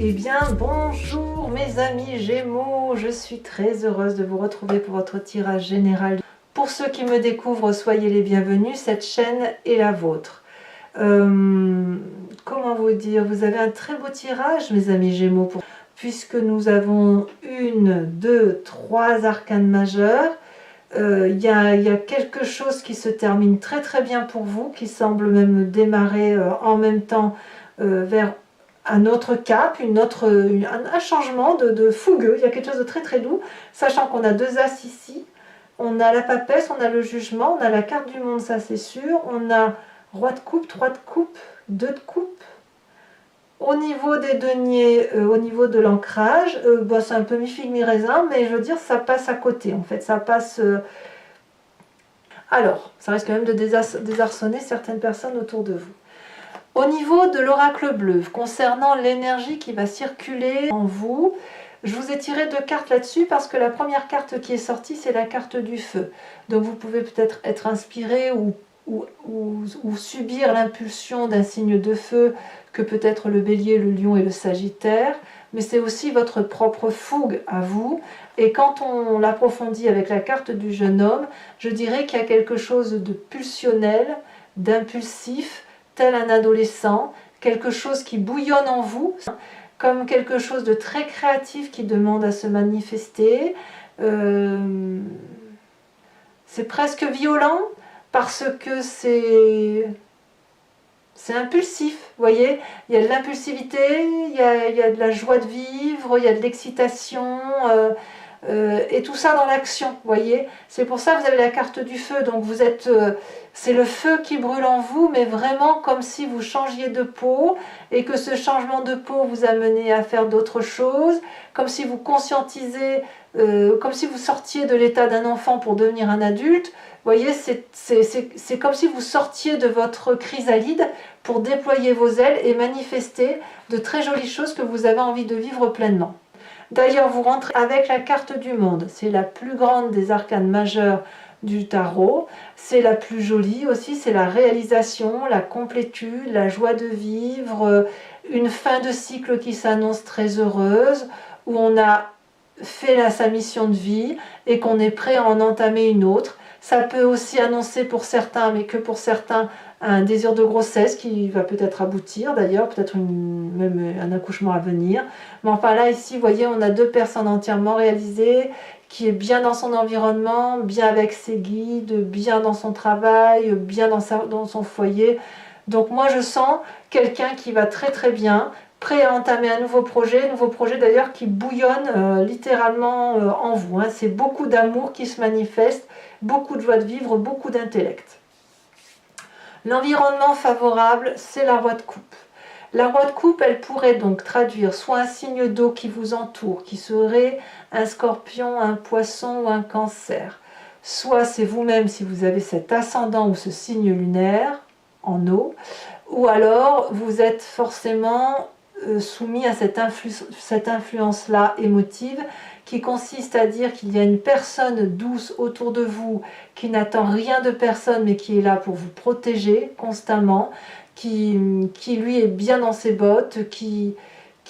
Eh bien, bonjour mes amis Gémeaux, je suis très heureuse de vous retrouver pour votre tirage général. Pour ceux qui me découvrent, soyez les bienvenus, cette chaîne est la vôtre. Comment vous dire, vous avez un très beau tirage mes amis Gémeaux, puisque nous avons une, deux, trois arcanes majeures. Il y a quelque chose qui se termine très très bien pour vous, qui semble même démarrer en même temps vers un autre cap, un changement de fougueux. Il y a quelque chose de très très doux, sachant qu'on a deux as ici, on a la papesse, on a le jugement, on a la carte du monde, ça c'est sûr, on a roi de coupe, 3 de coupe, 2 de coupe. Au niveau des deniers, au niveau de l'ancrage, c'est un peu mi-figue mi-raisin, mais je veux dire, ça passe à côté, en fait, ça passe... Alors, ça risque quand même de désarçonner certaines personnes autour de vous. Au niveau de l'oracle bleu, concernant l'énergie qui va circuler en vous, je vous ai tiré deux cartes là-dessus parce que la première carte qui est sortie, c'est la carte du feu. Donc vous pouvez peut-être être inspiré ou subir l'impulsion d'un signe de feu que peut être le bélier, le lion et le sagittaire, mais c'est aussi votre propre fougue à vous. Et quand on l'approfondit avec la carte du jeune homme, je dirais qu'il y a quelque chose de pulsionnel, d'impulsif, tel un adolescent, quelque chose qui bouillonne en vous, comme quelque chose de très créatif qui demande à se manifester. C'est presque violent parce que c'est impulsif, vous voyez, il y a de l'impulsivité, il y a de la joie de vivre, il y a de l'excitation, et tout ça dans l'action, vous voyez. C'est pour ça que vous avez la carte du feu, donc vous êtes, c'est le feu qui brûle en vous, mais vraiment comme si vous changiez de peau, et que ce changement de peau vous amenait à faire d'autres choses, comme si vous conscientisez, comme si vous sortiez de l'état d'un enfant pour devenir un adulte. Vous voyez, c'est comme si vous sortiez de votre chrysalide pour déployer vos ailes et manifester de très jolies choses que vous avez envie de vivre pleinement. D'ailleurs, vous rentrez avec la carte du monde. C'est la plus grande des arcanes majeures du tarot. C'est la plus jolie aussi. C'est la réalisation, la complétude, la joie de vivre, une fin de cycle qui s'annonce très heureuse, où on a fait sa mission de vie et qu'on est prêt à en entamer une autre. Ça peut aussi annoncer pour certains, mais que pour certains, un désir de grossesse qui va peut-être aboutir d'ailleurs, peut-être même un accouchement à venir. Mais enfin là, ici, vous voyez, on a deux personnes entièrement réalisées, qui est bien dans son environnement, bien avec ses guides, bien dans son travail, bien dans son foyer. Donc moi, je sens quelqu'un qui va très très bien, prêt à entamer un nouveau projet d'ailleurs qui bouillonne littéralement en vous. Hein. C'est beaucoup d'amour qui se manifeste, beaucoup de joie de vivre, beaucoup d'intellect. L'environnement favorable, c'est la roi de coupe. La roi de coupe, elle pourrait donc traduire soit un signe d'eau qui vous entoure, qui serait un scorpion, un poisson ou un cancer. Soit c'est vous-même si vous avez cet ascendant ou ce signe lunaire en eau, ou alors vous êtes forcément soumis à cette influence-là émotive qui consiste à dire qu'il y a une personne douce autour de vous qui n'attend rien de personne mais qui est là pour vous protéger constamment, qui lui est bien dans ses bottes, qui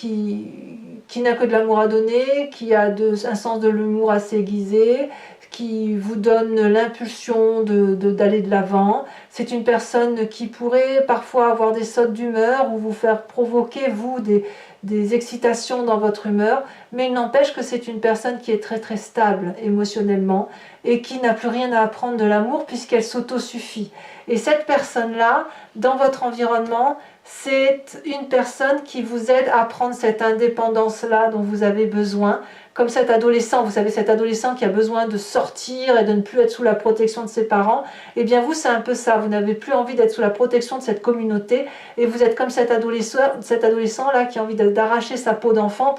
n'a que de l'amour à donner, qui a un sens de l'humour assez aiguisé, qui vous donne l'impulsion d'aller de l'avant. C'est une personne qui pourrait parfois avoir des sautes d'humeur ou vous faire provoquer, vous, des excitations dans votre humeur, mais il n'empêche que c'est une personne qui est très très stable émotionnellement et qui n'a plus rien à apprendre de l'amour puisqu'elle s'autosuffit. Et cette personne-là, dans votre environnement, c'est une personne qui vous aide à prendre cette indépendance-là dont vous avez besoin, comme cet adolescent, vous savez, cet adolescent qui a besoin de sortir et de ne plus être sous la protection de ses parents, et bien vous, c'est un peu ça, vous n'avez plus envie d'être sous la protection de cette communauté, et vous êtes comme cet adolescent-là qui a envie d'arracher sa peau d'enfant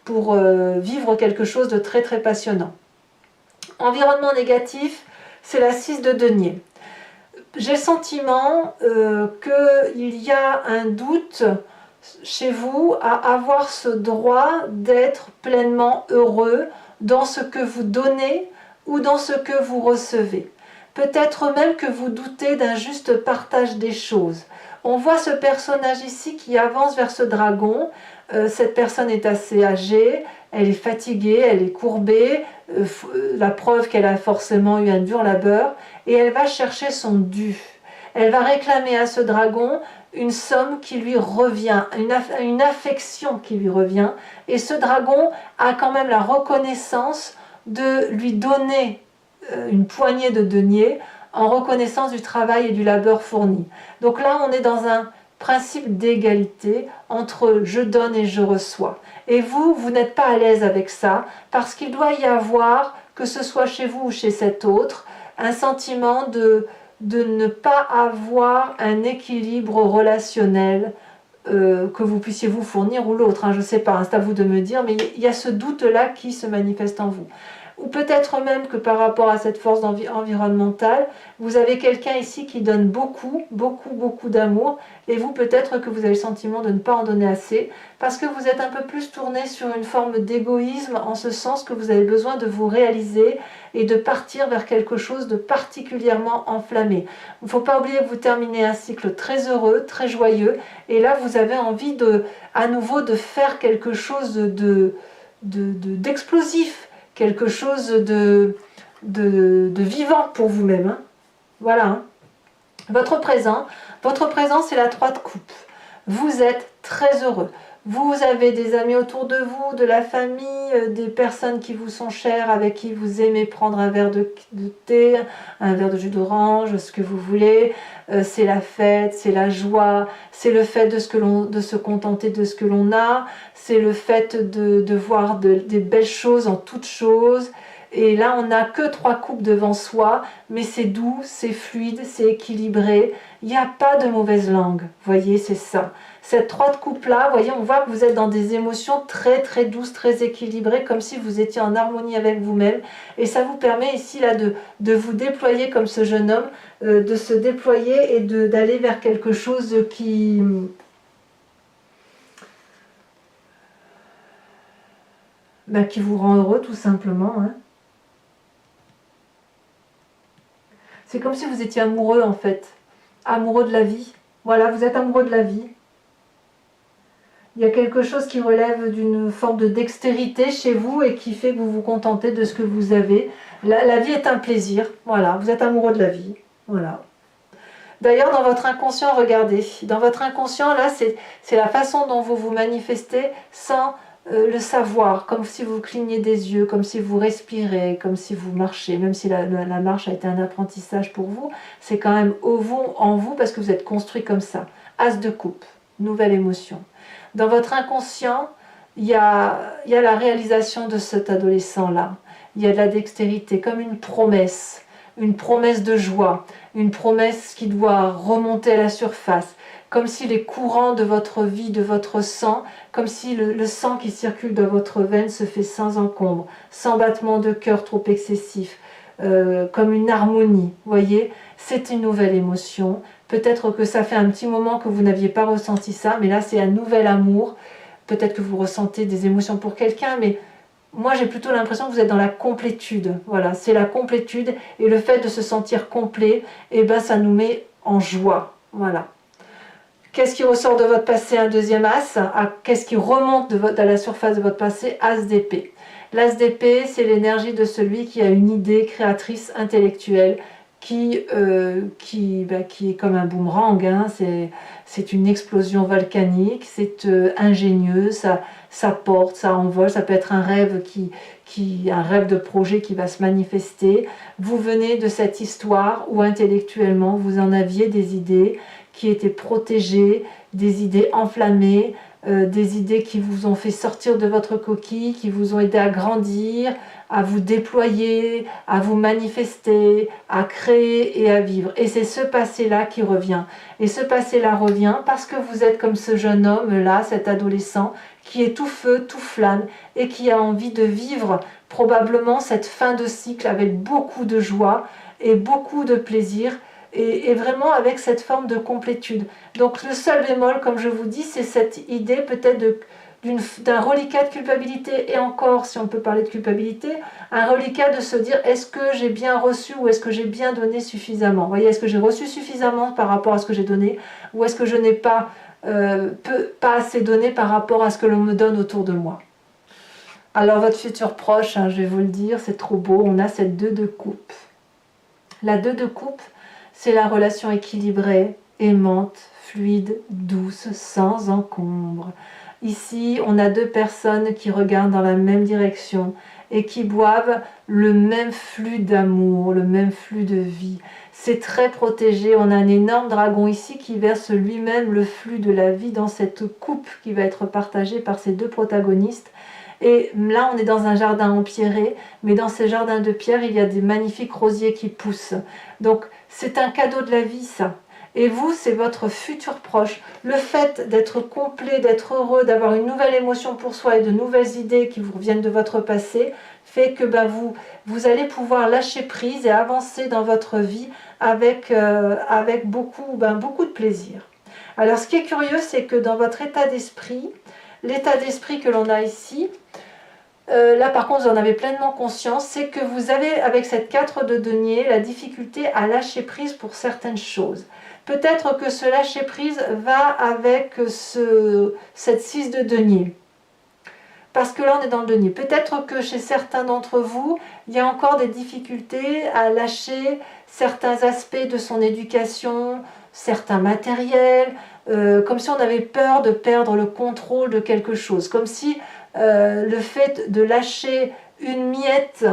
pour vivre quelque chose de très très passionnant. Environnement négatif, c'est la 6 de denier. J'ai le sentiment qu'il y a un doute chez vous à avoir ce droit d'être pleinement heureux dans ce que vous donnez ou dans ce que vous recevez. Peut-être même que vous doutez d'un juste partage des choses. On voit ce personnage ici qui avance vers ce dragon. Cette personne est assez âgée, elle est fatiguée, elle est courbée, la preuve qu'elle a forcément eu un dur labeur, et elle va chercher son dû. Elle va réclamer à ce dragon une somme qui lui revient, une affection qui lui revient, et ce dragon a quand même la reconnaissance de lui donner une poignée de deniers en reconnaissance du travail et du labeur fourni. Donc là, on est dans un principe d'égalité entre je donne et je reçois. Et vous n'êtes pas à l'aise avec ça, parce qu'il doit y avoir, que ce soit chez vous ou chez cet autre, un sentiment de ne pas avoir un équilibre relationnel, que vous puissiez vous fournir ou l'autre, hein, je ne sais pas, hein, c'est à vous de me dire, mais il y a ce doute-là qui se manifeste en vous. Ou peut-être même que par rapport à cette force environnementale, vous avez quelqu'un ici qui donne beaucoup, beaucoup, beaucoup d'amour, et vous peut-être que vous avez le sentiment de ne pas en donner assez, parce que vous êtes un peu plus tourné sur une forme d'égoïsme, en ce sens que vous avez besoin de vous réaliser et de partir vers quelque chose de particulièrement enflammé. Il ne faut pas oublier que vous terminez un cycle très heureux, très joyeux, et là vous avez envie à nouveau de faire quelque chose d'explosif, quelque chose de vivant pour vous-même. Hein. Voilà. Hein. Votre présent, c'est la 3 de coupe. Vous êtes très heureux. Vous avez des amis autour de vous, de la famille, des personnes qui vous sont chères, avec qui vous aimez prendre un verre de thé, un verre de jus d'orange, ce que vous voulez. C'est la fête, c'est la joie, c'est le fait de se contenter de ce que l'on a, c'est le fait de voir des belles choses en toutes choses. Et là, on n'a que 3 coupes devant soi, mais c'est doux, c'est fluide, c'est équilibré. Il n'y a pas de mauvaise langue. Vous voyez, c'est ça. Cette 3 de coupe-là, vous voyez, on voit que vous êtes dans des émotions très, très douces, très équilibrées, comme si vous étiez en harmonie avec vous-même. Et ça vous permet ici là, de vous déployer comme ce jeune homme, de se déployer et d'aller vers quelque chose qui vous rend heureux, tout simplement. Hein. C'est comme si vous étiez amoureux, en fait. Amoureux de la vie. Voilà, vous êtes amoureux de la vie. Il y a quelque chose qui relève d'une forme de dextérité chez vous et qui fait que vous vous contentez de ce que vous avez. La vie est un plaisir. Voilà, vous êtes amoureux de la vie. Voilà. D'ailleurs, dans votre inconscient, regardez. Dans votre inconscient, là, c'est la façon dont vous vous manifestez sans le savoir, comme si vous cligniez des yeux, comme si vous respirez, comme si vous marchez, même si la marche a été un apprentissage pour vous, c'est quand même en vous parce que vous êtes construit comme ça. As de coupe, nouvelle émotion. Dans votre inconscient, il y a la réalisation de cet adolescent-là. Il y a de la dextérité, comme une promesse de joie, une promesse qui doit remonter à la surface, comme si les courants de votre vie, de votre sang, comme si le sang qui circule dans votre veine se fait sans encombre, sans battement de cœur trop excessif, comme une harmonie, voyez, c'est une nouvelle émotion. Peut-être que ça fait un petit moment que vous n'aviez pas ressenti ça, mais là c'est un nouvel amour. Peut-être que vous ressentez des émotions pour quelqu'un, mais moi j'ai plutôt l'impression que vous êtes dans la complétude. Voilà, c'est la complétude, et le fait de se sentir complet, eh ben, ça nous met en joie. Voilà. Qu'est-ce qui ressort de votre passé? Un deuxième as. Qu'est-ce qui remonte à la surface de votre passé? As d'épée. L'as d'épée, c'est l'énergie de celui qui a une idée créatrice intellectuelle qui est comme un boomerang. Hein. C'est une explosion volcanique, c'est ingénieux, ça porte, ça envole, ça peut être un rêve un rêve de projet qui va se manifester. Vous venez de cette histoire où intellectuellement vous en aviez des idées qui étaient protégées, des idées enflammées, des idées qui vous ont fait sortir de votre coquille, qui vous ont aidé à grandir, à vous déployer, à vous manifester, à créer et à vivre. Et c'est ce passé-là qui revient. Et ce passé-là revient parce que vous êtes comme ce jeune homme-là, cet adolescent, qui est tout feu, tout flamme, et qui a envie de vivre probablement cette fin de cycle avec beaucoup de joie et beaucoup de plaisir, et vraiment avec cette forme de complétude. Donc le seul bémol, comme je vous dis, c'est cette idée peut-être d'un reliquat de culpabilité, et encore, si on peut parler de culpabilité, un reliquat de se dire, est-ce que j'ai bien reçu ou est-ce que j'ai bien donné suffisamment? Vous voyez, est-ce que j'ai reçu suffisamment par rapport à ce que j'ai donné, ou est-ce que je n'ai pas, pas assez donné par rapport à ce que l'on me donne autour de moi? Alors votre futur proche, hein, je vais vous le dire, c'est trop beau, on a cette 2 de coupe. La 2 de coupe, c'est la relation équilibrée, aimante, fluide, douce, sans encombre. Ici, on a 2 personnes qui regardent dans la même direction et qui boivent le même flux d'amour, le même flux de vie. C'est très protégé, on a un énorme dragon ici qui verse lui-même le flux de la vie dans cette coupe qui va être partagée par ces 2 protagonistes. Et là, on est dans un jardin empierré, mais dans ces jardins de pierre, il y a des magnifiques rosiers qui poussent. Donc, c'est un cadeau de la vie, ça. Et vous, c'est votre futur proche. Le fait d'être complet, d'être heureux, d'avoir une nouvelle émotion pour soi et de nouvelles idées qui vous reviennent de votre passé, fait que vous allez pouvoir lâcher prise et avancer dans votre vie avec beaucoup de plaisir. Alors, ce qui est curieux, c'est que dans votre état d'esprit, l'état d'esprit que l'on a ici, là par contre vous en avez pleinement conscience, c'est que vous avez avec cette 4 de denier la difficulté à lâcher prise pour certaines choses. Peut-être que ce lâcher prise va avec cette 6 de denier. Parce que là on est dans le denier. Peut-être que chez certains d'entre vous, il y a encore des difficultés à lâcher certains aspects de son éducation, certains matériels, comme si on avait peur de perdre le contrôle de quelque chose, comme si le fait de lâcher une miette,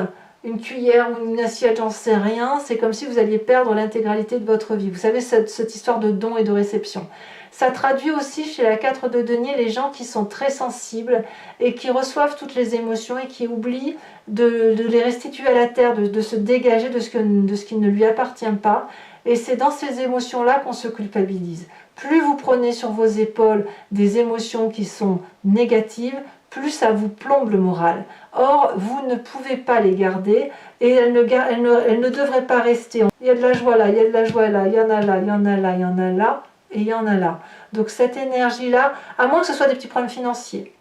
une cuillère ou une assiette, j'en sais rien, c'est comme si vous alliez perdre l'intégralité de votre vie. Vous savez, cette histoire de don et de réception. Ça traduit aussi chez la 4 de denier les gens qui sont très sensibles et qui reçoivent toutes les émotions et qui oublient de les restituer à la terre, de se dégager de ce qui ne lui appartient pas. Et c'est dans ces émotions-là qu'on se culpabilise. Plus vous prenez sur vos épaules des émotions qui sont négatives, plus ça vous plombe le moral. Or, vous ne pouvez pas les garder et elles ne devraient pas rester. Il y a de la joie là, il y a de la joie là, il y en a là, il y en a là, il y en a là et il y en a là. Donc cette énergie-là, à moins que ce soit des petits problèmes financiers,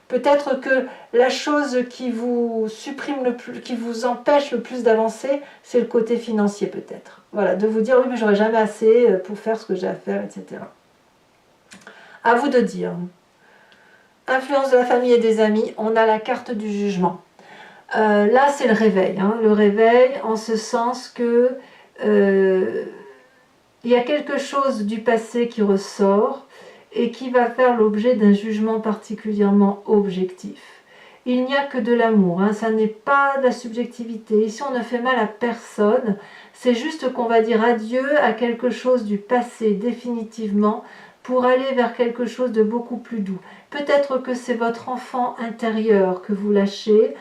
peut-être que la chose qui vous supprime le plus, qui vous empêche le plus d'avancer, c'est le côté financier peut-être. Voilà, de vous dire oui mais j'aurai jamais assez pour faire ce que j'ai à faire, etc. À vous de dire. Influence de la famille et des amis, on a la carte du jugement. Là, c'est le réveil. Hein, le réveil en ce sens que il y a quelque chose du passé qui ressort et qui va faire l'objet d'un jugement particulièrement objectif. Il n'y a que de l'amour, hein, ça n'est pas de la subjectivité. Ici, on ne fait mal à personne. C'est juste qu'on va dire adieu à quelque chose du passé définitivement pour aller vers quelque chose de beaucoup plus doux. Peut-être que c'est votre enfant intérieur que vous lâchez,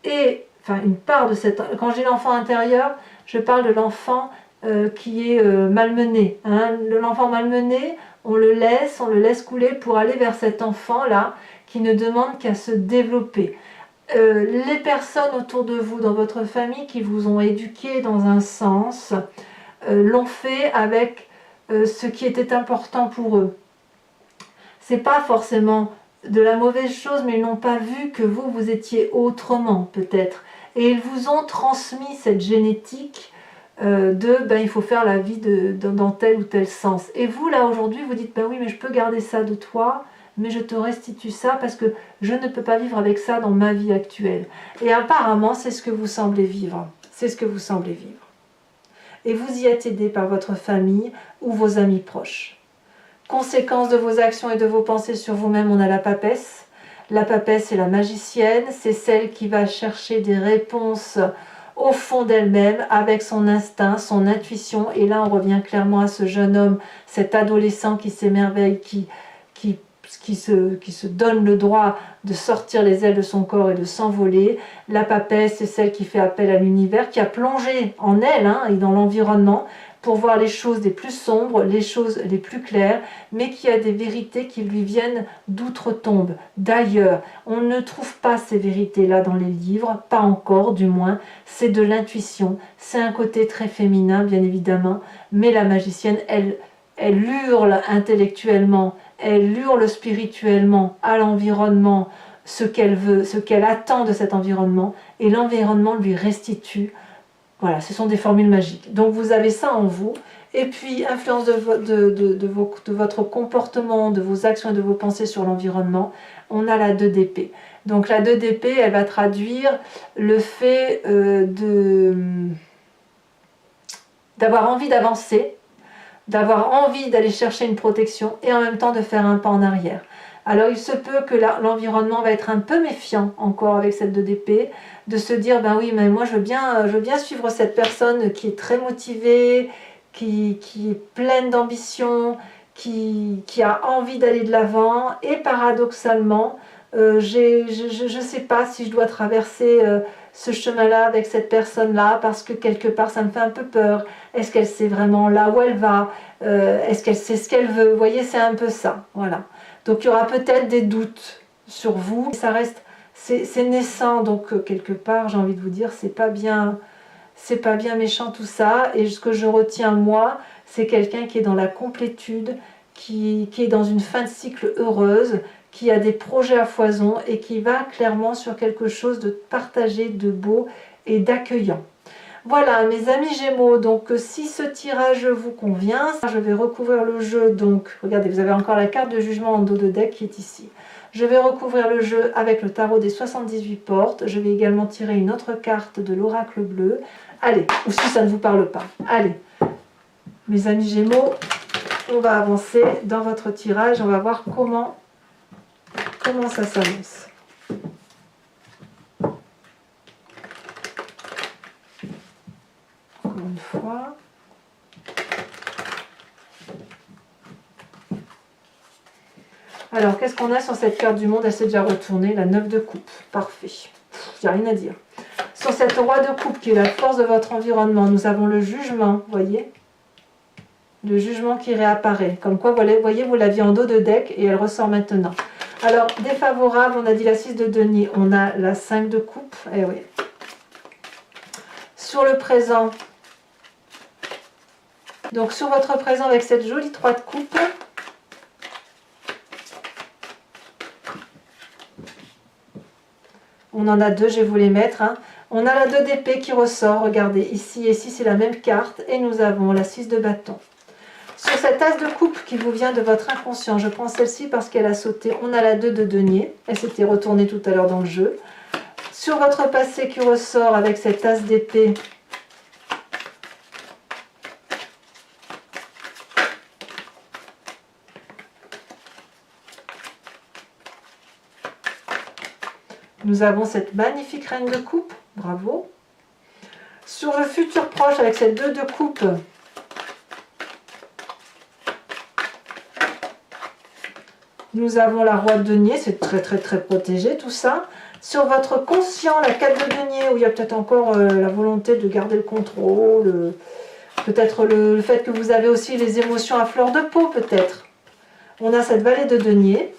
et enfin une part de cette... Quand je dis l'enfant intérieur, je parle de l'enfant qui est malmené. Hein. L'enfant malmené, on le laisse couler pour aller vers cet enfant-là qui ne demande qu'à se développer. Les personnes autour de vous, dans votre famille, qui vous ont éduqué dans un sens, l'ont fait avec ce qui était important pour eux. C'est pas forcément de la mauvaise chose, mais ils n'ont pas vu que vous étiez autrement peut-être. Et ils vous ont transmis cette génétique il faut faire la vie dans tel ou tel sens. Et vous là aujourd'hui vous dites oui mais je peux garder ça de toi, mais je te restitue ça parce que je ne peux pas vivre avec ça dans ma vie actuelle. Et apparemment c'est ce que vous semblez vivre. C'est ce que vous semblez vivre. Et vous y êtes aidé par votre famille ou vos amis proches. Conséquence de vos actions et de vos pensées sur vous-même, on a la papesse. La papesse, c'est la magicienne, c'est celle qui va chercher des réponses au fond d'elle-même, avec son instinct, son intuition. Et là, on revient clairement à ce jeune homme, cet adolescent qui s'émerveille, qui se donne le droit de sortir les ailes de son corps et de s'envoler. La papesse, c'est celle qui fait appel à l'univers, qui a plongé en elle et dans l'environnement, pour voir les choses les plus sombres, les choses les plus claires, mais qui a des vérités qui lui viennent d'outre-tombe, d'ailleurs. On ne trouve pas ces vérités-là dans les livres, pas encore du moins, c'est de l'intuition, c'est un côté très féminin bien évidemment, mais la magicienne, elle elle hurle intellectuellement, elle hurle spirituellement à l'environnement ce qu'elle veut, ce qu'elle attend de cet environnement, et l'environnement lui restitue. Voilà, ce sont des formules magiques. Donc vous avez ça en vous. Et puis, influence de votre comportement, de vos actions et de vos pensées sur l'environnement, on a la 2DP. Donc la 2DP, elle va traduire le fait d'avoir envie d'avancer, d'avoir envie d'aller chercher une protection et en même temps de faire un pas en arrière. Alors il se peut que l'environnement va être un peu méfiant encore avec cette 2DP, de se dire ben oui mais moi je veux bien suivre cette personne qui est très motivée, qui est pleine d'ambition, qui a envie d'aller de l'avant, et paradoxalement je ne sais pas si je dois traverser ce chemin-là avec cette personne-là parce que quelque part ça me fait un peu peur. Est-ce qu'elle sait vraiment là où elle va? Est-ce qu'elle sait ce qu'elle veut? Vous voyez, c'est un peu ça. Voilà. Donc il y aura peut-être des doutes sur vous. Ça reste, c'est naissant, donc quelque part, j'ai envie de vous dire, c'est pas bien méchant tout ça. Et ce que je retiens moi, c'est quelqu'un qui est dans la complétude, qui est dans une fin de cycle heureuse, qui a des projets à foison et qui va clairement sur quelque chose de partagé, de beau et d'accueillant. Voilà mes amis Gémeaux, donc si ce tirage vous convient, je vais recouvrir le jeu, donc regardez, vous avez encore la carte de jugement en dos de deck qui est ici. Je vais recouvrir le jeu avec le tarot des 78 portes, je vais également tirer une autre carte de l'oracle bleu. Allez, ou si ça ne vous parle pas, allez, mes amis Gémeaux, on va avancer dans votre tirage, on va voir comment ça s'annonce. Encore une fois. Alors, qu'est-ce qu'on a sur cette carte du monde? Elle s'est déjà retournée, la 9 de coupe. Parfait. Il n'y a rien à dire. Sur cette roi de coupe, qui est la force de votre environnement, nous avons le jugement, vous voyez? Le jugement qui réapparaît. Comme quoi, vous voyez, vous l'aviez en dos de deck et elle ressort maintenant. Alors, défavorable, on a dit la 6 de denier, on a la 5 de coupe. Eh oui. Sur le présent, donc sur votre présent avec cette jolie 3 de coupe, on en a deux, je vais vous les mettre. Hein. On a la 2 d'épée qui ressort, regardez, ici et ici c'est la même carte, et nous avons la 6 de bâton. Sur cette as de coupe qui vous vient de votre inconscient, je prends celle-ci parce qu'elle a sauté, on a la 2 de denier, elle s'était retournée tout à l'heure dans le jeu. Sur votre passé qui ressort avec cette as d'épée, nous avons cette magnifique reine de coupe, bravo. Sur le futur proche avec cette 2 de coupe, nous avons la roi de denier, c'est très protégé tout ça. Sur votre conscient, la 4 de denier, où il y a peut-être encore la volonté de garder le contrôle, peut-être le fait que vous avez aussi les émotions à fleur de peau, peut-être. On a cette vallée de denier.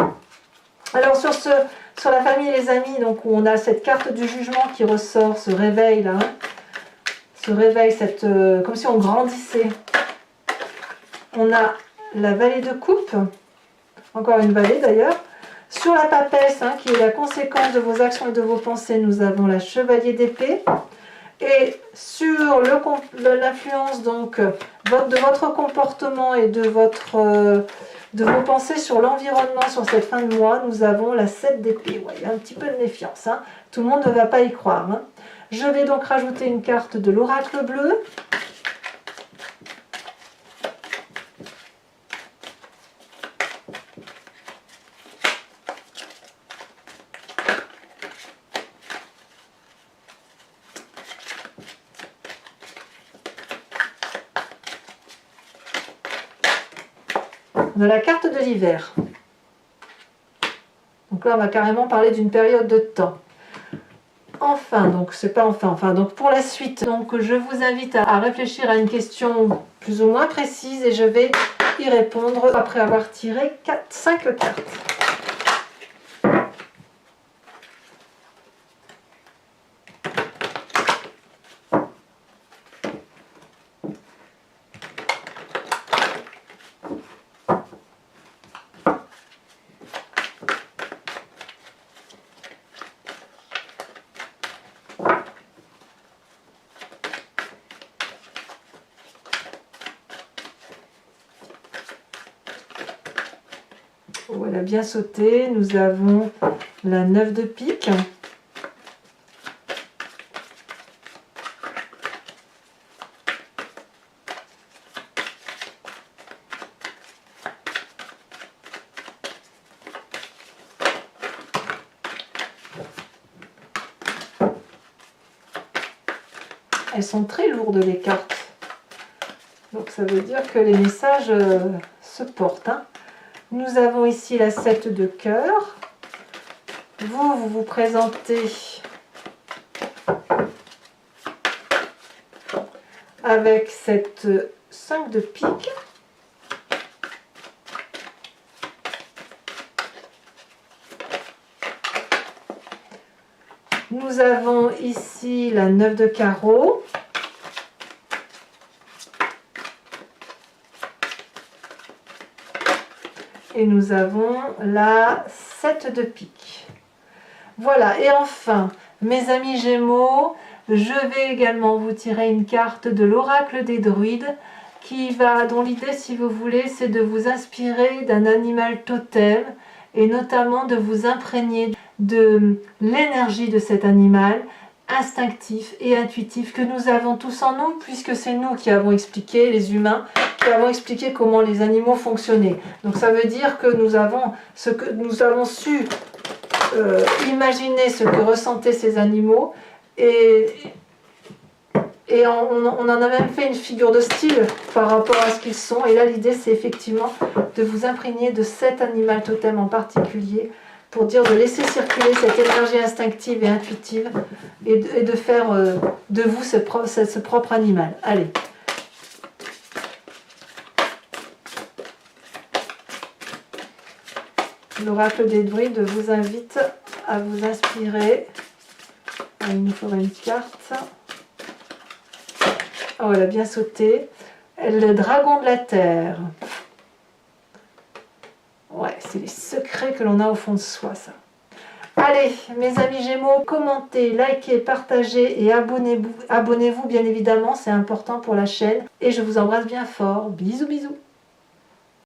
Alors sur la famille et les amis, donc où on a cette carte du jugement qui ressort, ce réveil là, ce réveil, comme si on grandissait. On a la vallée de coupe, encore une vallée d'ailleurs. Sur la papesse, hein, qui est la conséquence de vos actions et de vos pensées, nous avons la chevalier d'épée. Et sur l'influence donc de votre comportement et de vos pensées sur l'environnement sur cette fin de mois, nous avons la 7 d'épée. Ouais, il y a un petit peu de méfiance, hein. Tout le monde ne va pas y croire. Hein. Je vais donc rajouter une carte de l'oracle bleu. On a la carte de l'hiver. Donc là, on va carrément parler d'une période de temps. Enfin, donc c'est pas enfin, donc pour la suite, donc je vous invite à réfléchir à une question plus ou moins précise et je vais y répondre après avoir tiré 5 cartes. Voilà, bien sauté. Nous avons la 9 de pique. Elles sont très lourdes les cartes. Donc ça veut dire que les messages se portent. Hein. Nous avons ici la 7 de cœur. Vous vous présentez avec cette 5 de pique. Nous avons ici la 9 de carreau. Et nous avons la 7 de pique. Voilà, et enfin, mes amis Gémeaux, je vais également vous tirer une carte de l'oracle des druides dont l'idée, si vous voulez, c'est de vous inspirer d'un animal totem et notamment de vous imprégner de l'énergie de cet animal instinctif et intuitif que nous avons tous en nous, puisque c'est nous qui avons expliqué, les humains, qui avons expliqué comment les animaux fonctionnaient. Donc ça veut dire que nous avons su imaginer ce que ressentaient ces animaux et on en a même fait une figure de style par rapport à ce qu'ils sont. Et là, l'idée, c'est effectivement de vous imprégner de cet animal totem en particulier pour dire de laisser circuler cette énergie instinctive et intuitive et de faire de vous ce propre animal. Allez. L'oracle des druides vous invite à vous inspirer. Il nous faudra une carte. Oh, elle a bien sauté. Le dragon de la terre. Ouais, c'est les secrets que l'on a au fond de soi, ça. Allez, mes amis Gémeaux, commentez, likez, partagez et abonnez-vous bien évidemment, c'est important pour la chaîne. Et je vous embrasse bien fort. Bisous, bisous.